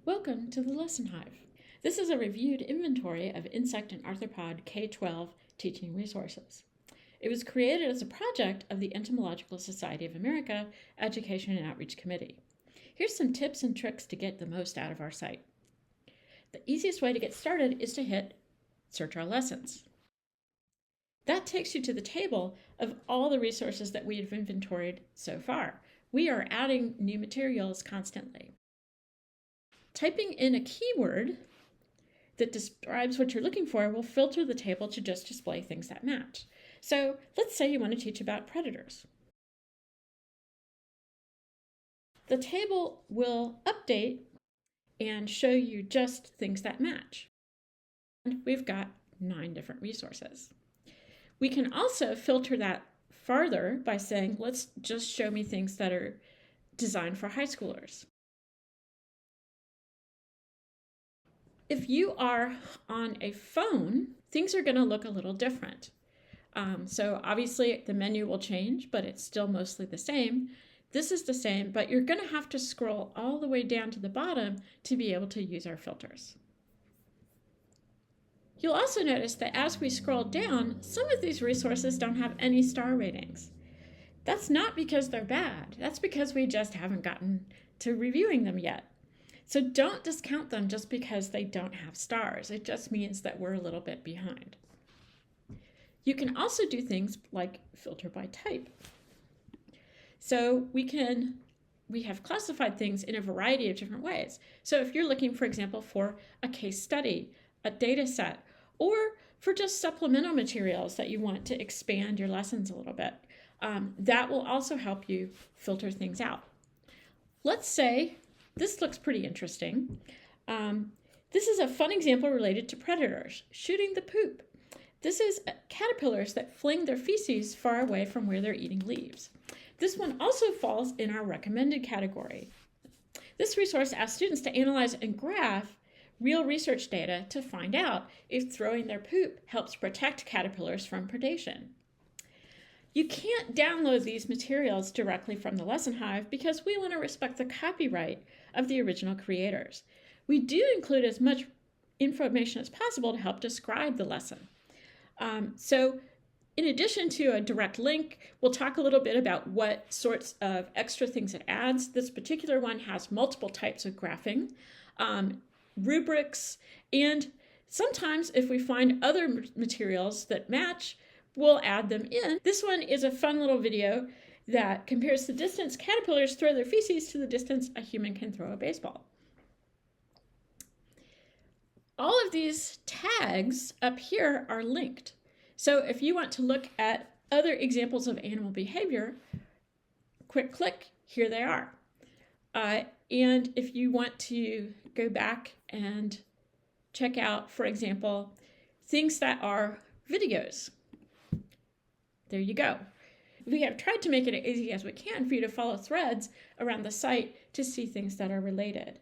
Welcome to the Lesson Hive. This is a reviewed inventory of insect and arthropod K-12 teaching resources. It was created as a project of the Entomological Society of America Education and Outreach Committee. Here's some tips and tricks to get the most out of our site. The easiest way to get started is to hit Search Our Lessons. That takes you to the table of all the resources that we have inventoried so far. We are adding new materials constantly. Typing in a keyword that describes what you're looking for will filter the table to just display things that match. So let's say you want to teach about predators. The table will update and show you just things that match. And we've got 9 different resources. We can also filter that farther by saying, let's just show me things that are designed for high schoolers. If you are on a phone, things are going to look a little different. So obviously the menu will change, but it's still mostly the same. This is the same, but you're going to have to scroll all the way down to the bottom to be able to use our filters. You'll also notice that as we scroll down, some of these resources don't have any star ratings. That's not because they're bad. That's because we just haven't gotten to reviewing them yet. So don't discount them just because they don't have stars. It just means that we're a little bit behind. You can also do things like filter by type. So we have classified things in a variety of different ways. So if you're looking, for example, for a case study, a data set, or for just supplemental materials that you want to expand your lessons a little bit, that will also help you filter things out. Let's say this looks pretty interesting. This is a fun example related to predators, shooting the poop. This is caterpillars that fling their feces far away from where they're eating leaves. This one also falls in our recommended category. This resource asks students to analyze and graph real research data to find out if throwing their poop helps protect caterpillars from predation. You can't download these materials directly from the Lesson Hive because we want to respect the copyright of the original creators. We do include as much information as possible to help describe the lesson. So in addition to a direct link, we'll talk a little bit about what sorts of extra things it adds. This particular one has multiple types of graphing, rubrics, and sometimes if we find other materials that match, we'll add them in. This one is a fun little video that compares the distance caterpillars throw their feces to the distance a human can throw a baseball. All of these tags up here are linked. So if you want to look at other examples of animal behavior, quick click, here they are. And if you want to go back and check out, for example, things that are videos, there you go. We have tried to make it as easy as we can for you to follow threads around the site to see things that are related.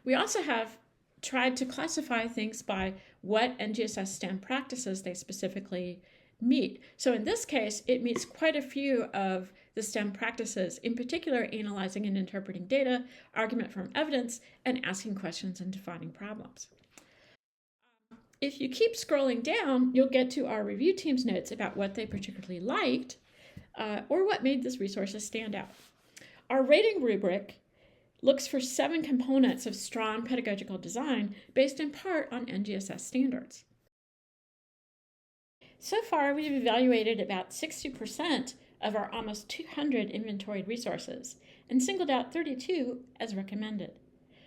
We also have tried to classify things by what NGSS STEM practices they specifically meet. So in this case, it meets quite a few of the STEM practices, in particular analyzing and interpreting data, argument from evidence, and asking questions and defining problems. If you keep scrolling down, you'll get to our review team's notes about what they particularly liked or what made this resources stand out. Our rating rubric looks for 7 components of strong pedagogical design based in part on NGSS standards. So far, we've evaluated about 60% of our almost 200 inventoried resources and singled out 32 as recommended.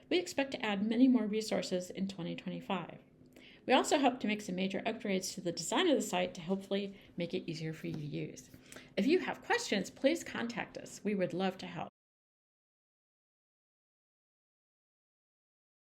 We expect to add many more resources in 2025. We also hope to make some major upgrades to the design of the site to hopefully make it easier for you to use. If you have questions, please contact us. We would love to help.